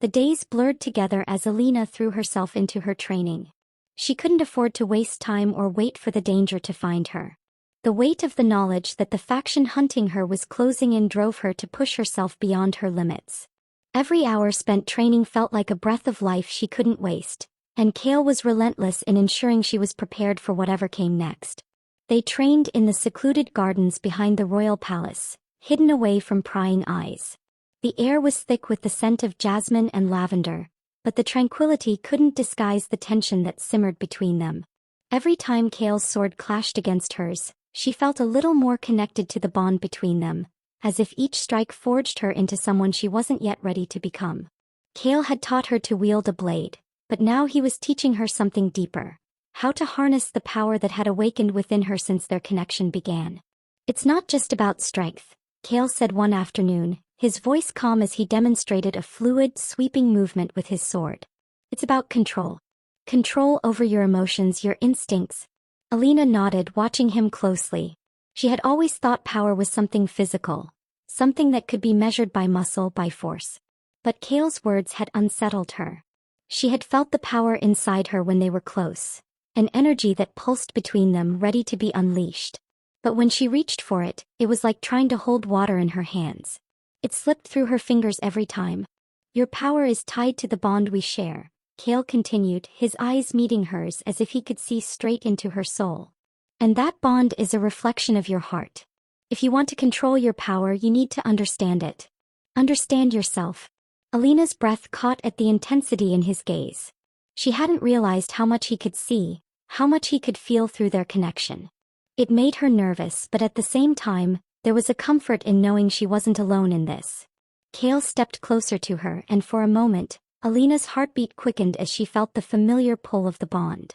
The days blurred together as Alina threw herself into her training. She couldn't afford to waste time or wait for the danger to find her. The weight of the knowledge that the faction hunting her was closing in drove her to push herself beyond her limits. Every hour spent training felt like a breath of life she couldn't waste, and Kale was relentless in ensuring she was prepared for whatever came next. They trained in the secluded gardens behind the royal palace, hidden away from prying eyes. The air was thick with the scent of jasmine and lavender, but the tranquility couldn't disguise the tension that simmered between them. Every time Kale's sword clashed against hers, she felt a little more connected to the bond between them, as if each strike forged her into someone she wasn't yet ready to become. Kale had taught her to wield a blade, but now he was teaching her something deeper: how to harness the power that had awakened within her since their connection began. "It's not just about strength," Kale said one afternoon, his voice calm as he demonstrated a fluid, sweeping movement with his sword. "It's about control. Control over your emotions, your instincts." Alina nodded, watching him closely. She had always thought power was something physical, something that could be measured by muscle, by force. But Kale's words had unsettled her. She had felt the power inside her when they were close, an energy that pulsed between them, ready to be unleashed. But when she reached for it, it was like trying to hold water in her hands. It slipped through her fingers every time. "Your power is tied to the bond we share," Kale continued, his eyes meeting hers as if he could see straight into her soul. "And that bond is a reflection of your heart. If you want to control your power, you need to understand it. Understand yourself." Alina's breath caught at the intensity in his gaze. She hadn't realized how much he could see, how much he could feel through their connection. It made her nervous, but at the same time, there was a comfort in knowing she wasn't alone in this. Kale stepped closer to her, and for a moment, Alina's heartbeat quickened as she felt the familiar pull of the bond.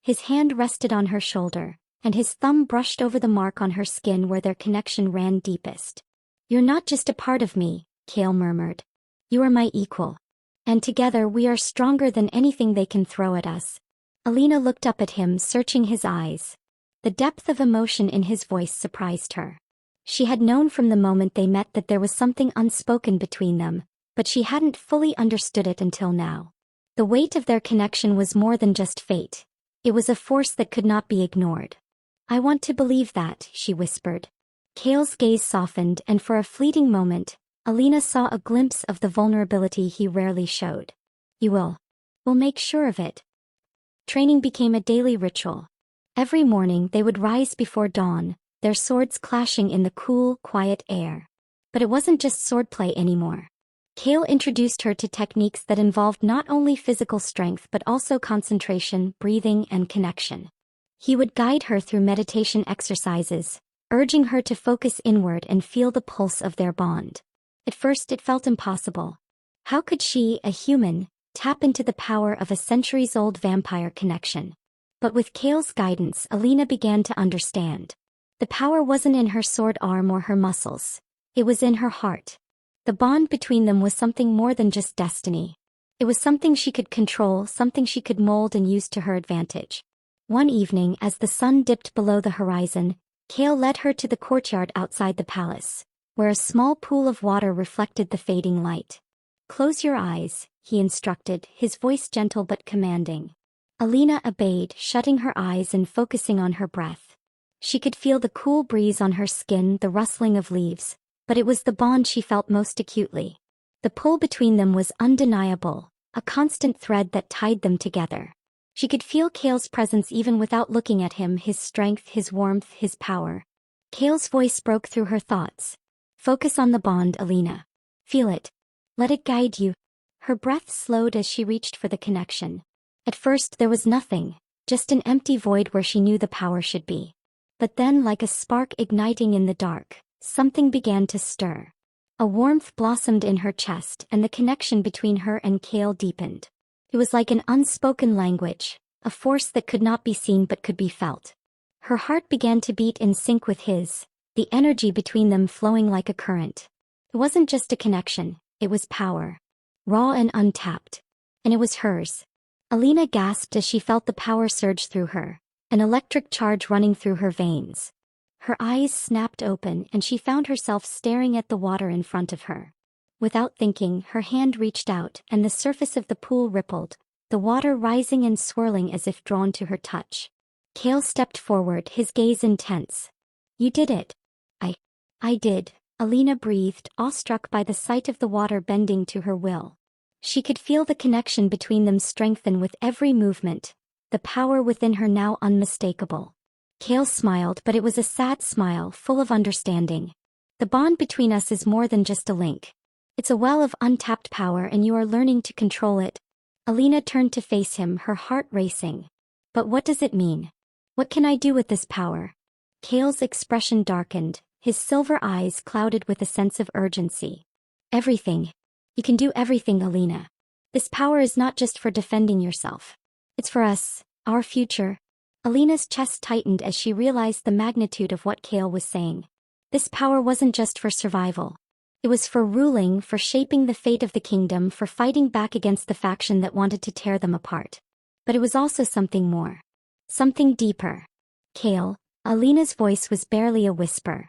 His hand rested on her shoulder, and his thumb brushed over the mark on her skin where their connection ran deepest. "You're not just a part of me," Kale murmured. "You are my equal. And together we are stronger than anything they can throw at us." Alina looked up at him, searching his eyes. The depth of emotion in his voice surprised her. She had known from the moment they met that there was something unspoken between them, but she hadn't fully understood it until now. The weight of their connection was more than just fate. It was a force that could not be ignored. "I want to believe that," she whispered. Kale's gaze softened, and for a fleeting moment, Alina saw a glimpse of the vulnerability he rarely showed. "You will. We'll make sure of it." Training became a daily ritual. Every morning they would rise before dawn, their swords clashing in the cool, quiet air. But it wasn't just swordplay anymore. Kale introduced her to techniques that involved not only physical strength but also concentration, breathing, and connection. He would guide her through meditation exercises, urging her to focus inward and feel the pulse of their bond. At first it felt impossible. How could she, a human, tap into the power of a centuries-old vampire connection? But with Kale's guidance, Alina began to understand. The power wasn't in her sword arm or her muscles. It was in her heart. The bond between them was something more than just destiny. It was something she could control, something she could mold and use to her advantage. One evening, as the sun dipped below the horizon, Kale led her to the courtyard outside the palace, where a small pool of water reflected the fading light. "Close your eyes," he instructed, his voice gentle but commanding. Alina obeyed, shutting her eyes and focusing on her breath. She could feel the cool breeze on her skin, the rustling of leaves, but it was the bond she felt most acutely. The pull between them was undeniable, a constant thread that tied them together. She could feel Kale's presence even without looking at him, his strength, his warmth, his power. Kale's voice broke through her thoughts. "Focus on the bond, Alina. Feel it. Let it guide you." Her breath slowed as she reached for the connection. At first there was nothing, just an empty void where she knew the power should be. But then, like a spark igniting in the dark, something began to stir. A warmth blossomed in her chest, and the connection between her and Kale deepened. It was like an unspoken language, a force that could not be seen but could be felt. Her heart began to beat in sync with his, the energy between them flowing like a current. It wasn't just a connection, it was power. Raw and untapped. And it was hers. Alina gasped as she felt the power surge through her, an electric charge running through her veins. Her eyes snapped open and she found herself staring at the water in front of her. Without thinking, her hand reached out, and the surface of the pool rippled, the water rising and swirling as if drawn to her touch. Kale stepped forward, his gaze intense. "You did it." I did," Alina breathed, awestruck by the sight of the water bending to her will. She could feel the connection between them strengthen with every movement, the power within her now unmistakable. Kale smiled, but it was a sad smile, full of understanding. "The bond between us is more than just a link. It's a well of untapped power, and you are learning to control it." Alina turned to face him, her heart racing. "But what does it mean? What can I do with this power?" Kale's expression darkened, his silver eyes clouded with a sense of urgency. "Everything. You can do everything, Alina. This power is not just for defending yourself. It's for us, our future." Alina's chest tightened as she realized the magnitude of what Kale was saying. This power wasn't just for survival. It was for ruling, for shaping the fate of the kingdom, for fighting back against the faction that wanted to tear them apart. But it was also something more. Something deeper. "Kale," Alina's voice was barely a whisper.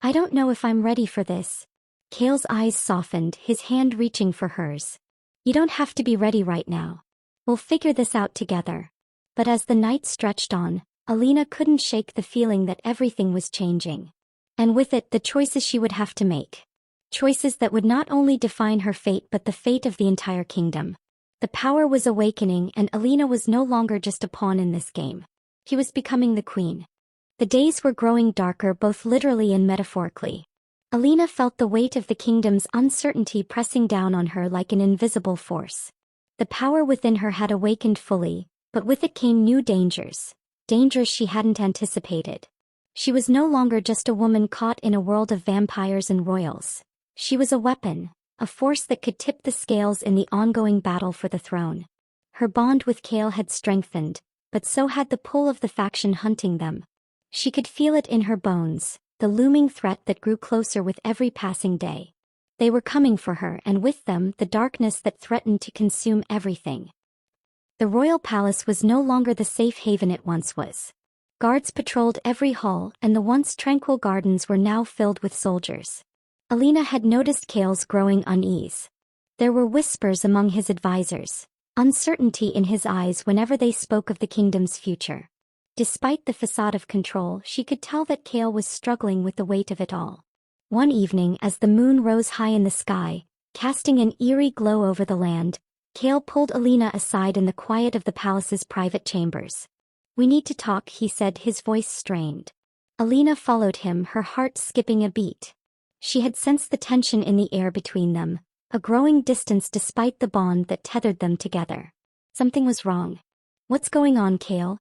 "I don't know if I'm ready for this." Kale's eyes softened, his hand reaching for hers. "You don't have to be ready right now. We'll figure this out together." But as the night stretched on, Alina couldn't shake the feeling that everything was changing. And with it, the choices she would have to make. Choices that would not only define her fate but the fate of the entire kingdom. The power was awakening, and Alina was no longer just a pawn in this game. She was becoming the queen. The days were growing darker, both literally and metaphorically. Alina felt the weight of the kingdom's uncertainty pressing down on her like an invisible force. The power within her had awakened fully, but with it came new dangers. Dangers she hadn't anticipated. She was no longer just a woman caught in a world of vampires and royals. She was a weapon, a force that could tip the scales in the ongoing battle for the throne. Her bond with Kale had strengthened, but so had the pull of the faction hunting them. She could feel it in her bones, the looming threat that grew closer with every passing day. They were coming for her, and with them, the darkness that threatened to consume everything. The royal palace was no longer the safe haven it once was. Guards patrolled every hall, and the once tranquil gardens were now filled with soldiers. Alina had noticed Kale's growing unease. There were whispers among his advisors, uncertainty in his eyes whenever they spoke of the kingdom's future. Despite the facade of control, she could tell that Kale was struggling with the weight of it all. One evening, as the moon rose high in the sky, casting an eerie glow over the land, Kale pulled Alina aside in the quiet of the palace's private chambers. "We need to talk," he said, his voice strained. Alina followed him, her heart skipping a beat. She had sensed the tension in the air between them, a growing distance despite the bond that tethered them together. Something was wrong. "What's going on, Kale?"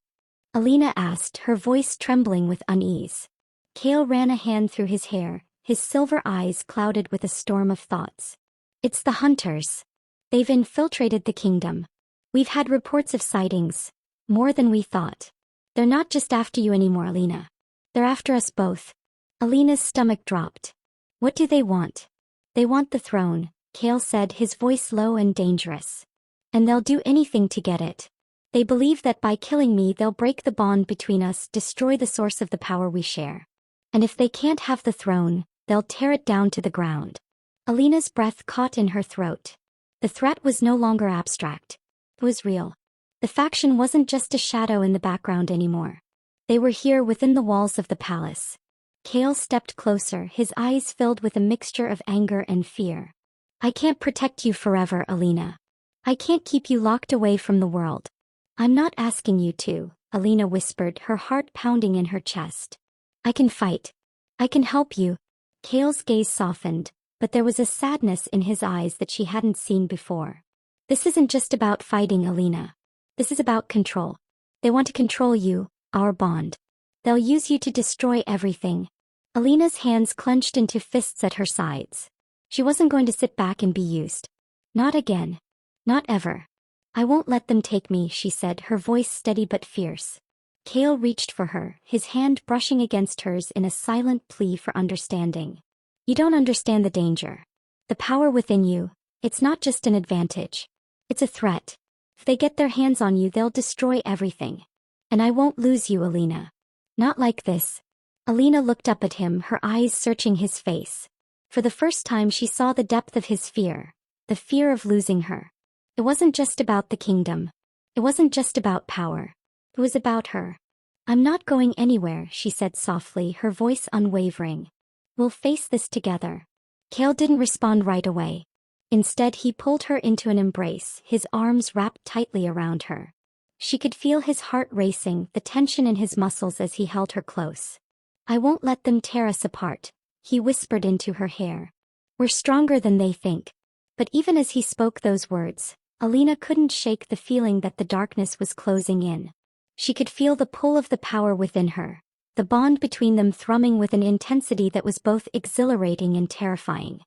Alina asked, her voice trembling with unease. Kale ran a hand through his hair, his silver eyes clouded with a storm of thoughts. "It's the hunters. They've infiltrated the kingdom. We've had reports of sightings. More than we thought. They're not just after you anymore, Alina. They're after us both." Alina's stomach dropped. "What do they want?" "They want the throne," Kale said, his voice low and dangerous. "And they'll do anything to get it. They believe that by killing me they'll break the bond between us, destroy the source of the power we share. And if they can't have the throne, they'll tear it down to the ground." Alina's breath caught in her throat. The threat was no longer abstract. It was real. The faction wasn't just a shadow in the background anymore. They were here within the walls of the palace. Kale stepped closer, his eyes filled with a mixture of anger and fear. "I can't protect you forever, Alina. I can't keep you locked away from the world." "I'm not asking you to," Alina whispered, her heart pounding in her chest. "I can fight. I can help you." Kale's gaze softened, but there was a sadness in his eyes that she hadn't seen before. "This isn't just about fighting, Alina. This is about control. They want to control you, our bond. They'll use you to destroy everything." Alina's hands clenched into fists at her sides. She wasn't going to sit back and be used. Not again. Not ever. "I won't let them take me," she said, her voice steady but fierce. Kale reached for her, his hand brushing against hers in a silent plea for understanding. "You don't understand the danger. The power within you, it's not just an advantage. It's a threat. If they get their hands on you, they'll destroy everything. And I won't lose you, Alina. Not like this." Alina looked up at him, her eyes searching his face. For the first time she saw the depth of his fear, the fear of losing her. It wasn't just about the kingdom. It wasn't just about power. It was about her. "I'm not going anywhere," she said softly, her voice unwavering. "We'll face this together." Cale didn't respond right away. Instead, he pulled her into an embrace, his arms wrapped tightly around her. She could feel his heart racing, the tension in his muscles as he held her close. "I won't let them tear us apart," he whispered into her hair. "We're stronger than they think." But even as he spoke those words, Alina couldn't shake the feeling that the darkness was closing in. She could feel the pull of the power within her, the bond between them thrumming with an intensity that was both exhilarating and terrifying.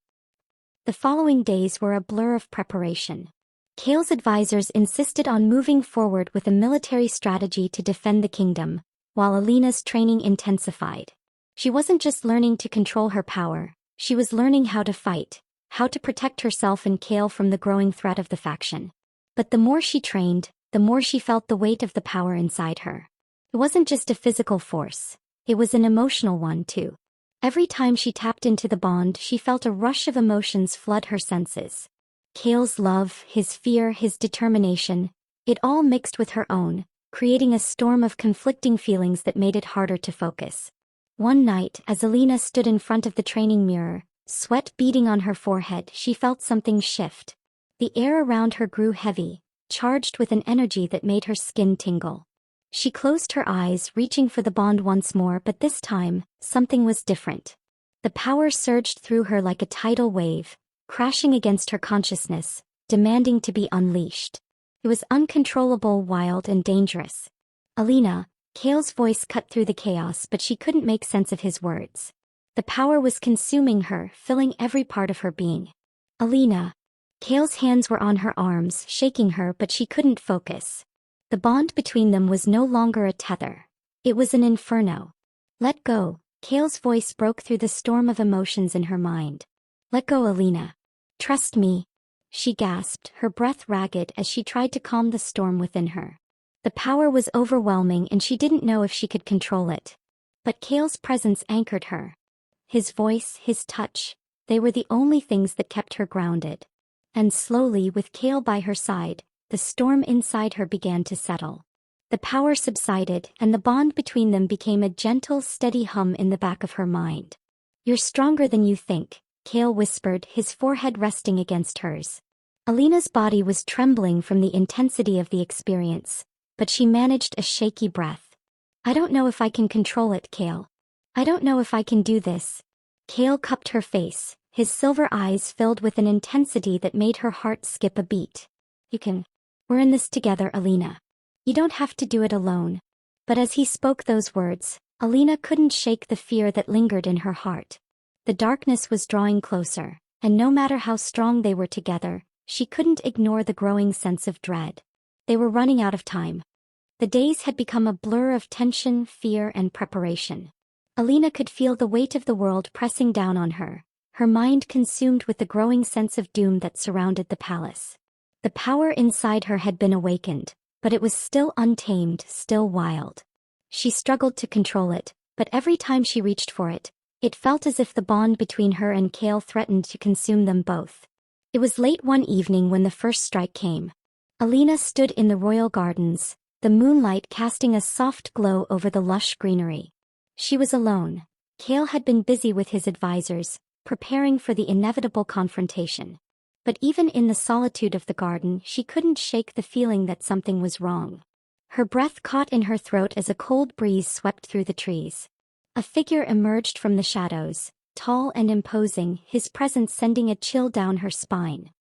The following days were a blur of preparation. Cale's advisors insisted on moving forward with a military strategy to defend the kingdom, while Alina's training intensified. She wasn't just learning to control her power, she was learning how to fight, how to protect herself and Cale from the growing threat of the faction. But the more she trained, the more she felt the weight of the power inside her. It wasn't just a physical force, it was an emotional one too. Every time she tapped into the bond, she felt a rush of emotions flood her senses. Cale's love, his fear, his determination, it all mixed with her own, creating a storm of conflicting feelings that made it harder to focus. One night, as Alina stood in front of the training mirror, sweat beading on her forehead, she felt something shift. The air around her grew heavy, charged with an energy that made her skin tingle. She closed her eyes, reaching for the bond once more, but this time, something was different. The power surged through her like a tidal wave, crashing against her consciousness, demanding to be unleashed. It was uncontrollable, wild, and dangerous. "Alina," Cale's voice cut through the chaos, but she couldn't make sense of his words. The power was consuming her, filling every part of her being. "Alina." Cale's hands were on her arms, shaking her, but she couldn't focus. The bond between them was no longer a tether. It was an inferno. "Let go." Cale's voice broke through the storm of emotions in her mind. "Let go, Alina. Trust me." She gasped, her breath ragged as she tried to calm the storm within her. The power was overwhelming and she didn't know if she could control it. But Cale's presence anchored her. His voice, his touch, they were the only things that kept her grounded. And slowly, with Cale by her side, the storm inside her began to settle. The power subsided, and the bond between them became a gentle, steady hum in the back of her mind. "You're stronger than you think," Cale whispered, his forehead resting against hers. Alina's body was trembling from the intensity of the experience, but she managed a shaky breath. "I don't know if I can control it, Cale. I don't know if I can do this." Cale cupped her face, his silver eyes filled with an intensity that made her heart skip a beat. "You can. We're in this together, Alina. You don't have to do it alone." But as he spoke those words, Alina couldn't shake the fear that lingered in her heart. The darkness was drawing closer, and no matter how strong they were together, she couldn't ignore the growing sense of dread. They were running out of time. The days had become a blur of tension, fear, and preparation. Alina could feel the weight of the world pressing down on her, her mind consumed with the growing sense of doom that surrounded the palace. The power inside her had been awakened, but it was still untamed, still wild. She struggled to control it, but every time she reached for it, it felt as if the bond between her and Cale threatened to consume them both. It was late one evening when the first strike came. Alina stood in the royal gardens, the moonlight casting a soft glow over the lush greenery. She was alone. Cale had been busy with his advisors, preparing for the inevitable confrontation. But even in the solitude of the garden, she couldn't shake the feeling that something was wrong. Her breath caught in her throat as a cold breeze swept through the trees. A figure emerged from the shadows, tall and imposing, his presence sending a chill down her spine.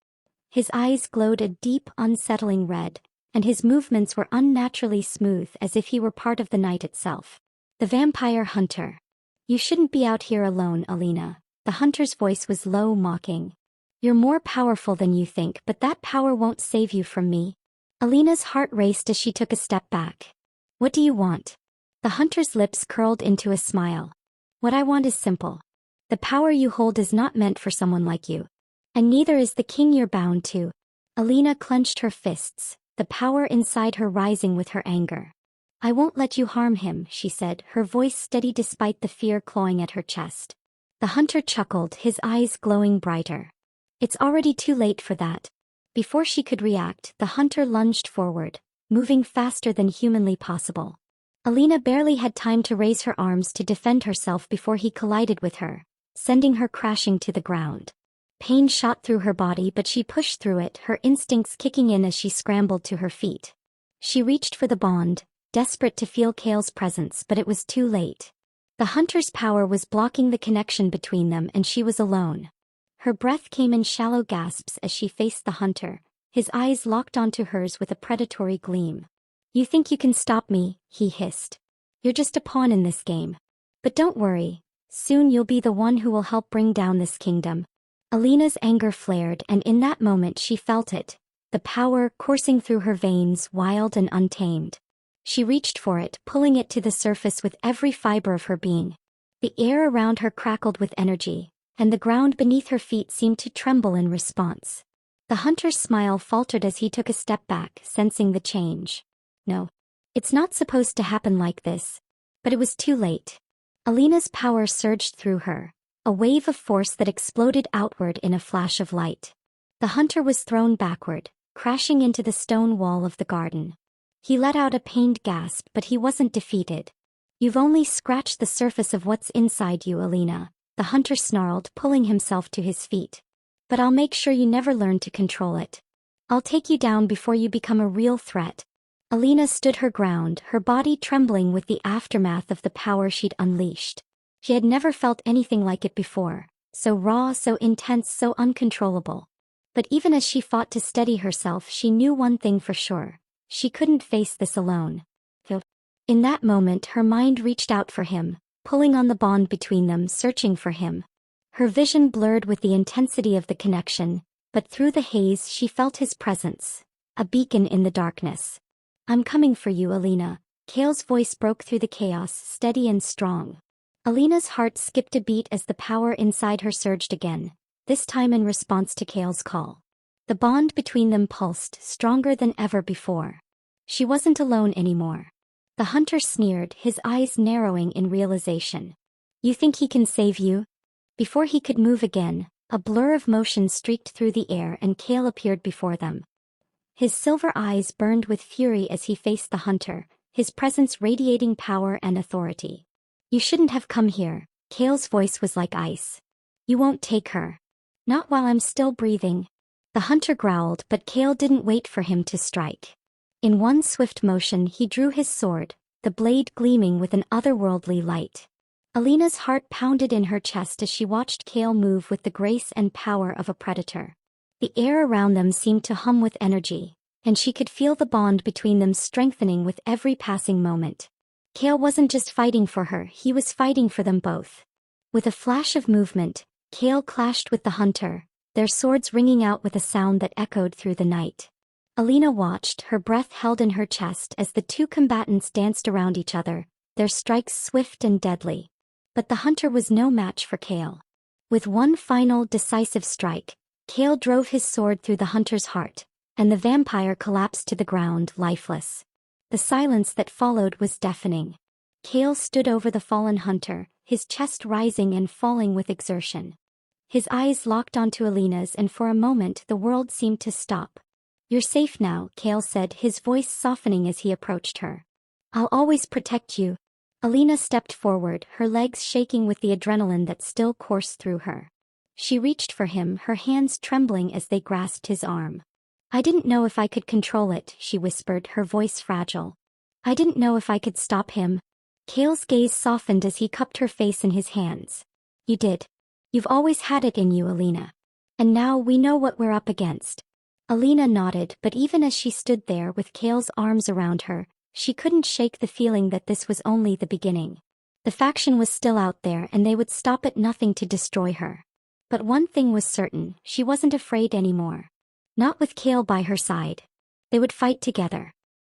His eyes glowed a deep, unsettling red, and his movements were unnaturally smooth, as if he were part of the night itself. The vampire hunter. "You shouldn't be out here alone, Alina." The hunter's voice was low, mocking. "You're more powerful than you think, but that power won't save you from me." Alina's heart raced as she took a step back. "What do you want?" The hunter's lips curled into a smile. "What I want is simple. The power you hold is not meant for someone like you. And neither is the king you're bound to." Alina clenched her fists, the power inside her rising with her anger. "I won't let you harm him," she said, her voice steady despite the fear clawing at her chest. The hunter chuckled, his eyes glowing brighter. It's already too late for that. Before she could react, the hunter lunged forward, moving faster than humanly possible. Alina barely had time to raise her arms to defend herself before he collided with her, sending her crashing to the ground. Pain shot through her body, but she pushed through it, her instincts kicking in as she scrambled to her feet. She reached for the bond, desperate to feel Kale's presence, but it was too late. The hunter's power was blocking the connection between them, and she was alone. Her breath came in shallow gasps as she faced the hunter, his eyes locked onto hers with a predatory gleam. "You think you can stop me?" he hissed. "You're just a pawn in this game. But don't worry, soon you'll be the one who will help bring down this kingdom." Alina's anger flared, and in that moment she felt it, the power coursing through her veins, wild and untamed. She reached for it, pulling it to the surface with every fiber of her being. The air around her crackled with energy, and the ground beneath her feet seemed to tremble in response. The hunter's smile faltered as he took a step back, sensing the change. No. It's not supposed to happen like this. But it was too late. Alina's power surged through her, a wave of force that exploded outward in a flash of light. The hunter was thrown backward, crashing into the stone wall of the garden. He let out a pained gasp, but he wasn't defeated. "You've only scratched the surface of what's inside you, Alina," the hunter snarled, pulling himself to his feet. "But I'll make sure you never learn to control it. I'll take you down before you become a real threat." Alina stood her ground, her body trembling with the aftermath of the power she'd unleashed. She had never felt anything like it before, so raw, so intense, so uncontrollable. But even as she fought to steady herself, she knew one thing for sure. She couldn't face this alone. In that moment, her mind reached out for him, pulling on the bond between them, searching for him. Her vision blurred with the intensity of the connection, but through the haze she felt his presence, a beacon in the darkness. "I'm coming for you, Alina." Kale's voice broke through the chaos, steady and strong. Alina's heart skipped a beat as the power inside her surged again, this time in response to Kale's call. The bond between them pulsed, stronger than ever before. She wasn't alone anymore. The hunter sneered, his eyes narrowing in realization. "You think he can save you?" Before he could move again, a blur of motion streaked through the air and Kale appeared before them. His silver eyes burned with fury as he faced the hunter, his presence radiating power and authority. "You shouldn't have come here." Kale's voice was like ice. "You won't take her. Not while I'm still breathing." The hunter growled, but Kale didn't wait for him to strike. In one swift motion he drew his sword, the blade gleaming with an otherworldly light. Alina's heart pounded in her chest as she watched Kale move with the grace and power of a predator. The air around them seemed to hum with energy, and she could feel the bond between them strengthening with every passing moment. Kale wasn't just fighting for her, he was fighting for them both. With a flash of movement, Kale clashed with the hunter, their swords ringing out with a sound that echoed through the night. Alina watched, her breath held in her chest as the two combatants danced around each other, their strikes swift and deadly. But the hunter was no match for Kale. With one final, decisive strike, Kale drove his sword through the hunter's heart, and the vampire collapsed to the ground, lifeless. The silence that followed was deafening. Kale stood over the fallen hunter, his chest rising and falling with exertion. His eyes locked onto Alina's, and for a moment the world seemed to stop. "You're safe now," Kale said, his voice softening as he approached her. "I'll always protect you." Alina stepped forward, her legs shaking with the adrenaline that still coursed through her. She reached for him, her hands trembling as they grasped his arm. "I didn't know if I could control it," she whispered, her voice fragile. "I didn't know if I could stop him." Kale's gaze softened as he cupped her face in his hands. "You did. You've always had it in you, Alina. And now we know what we're up against." Alina nodded, but even as she stood there with Kale's arms around her, she couldn't shake the feeling that this was only the beginning. The faction was still out there and they would stop at nothing to destroy her. But one thing was certain, she wasn't afraid anymore. Not with Kale by her side. They would fight together.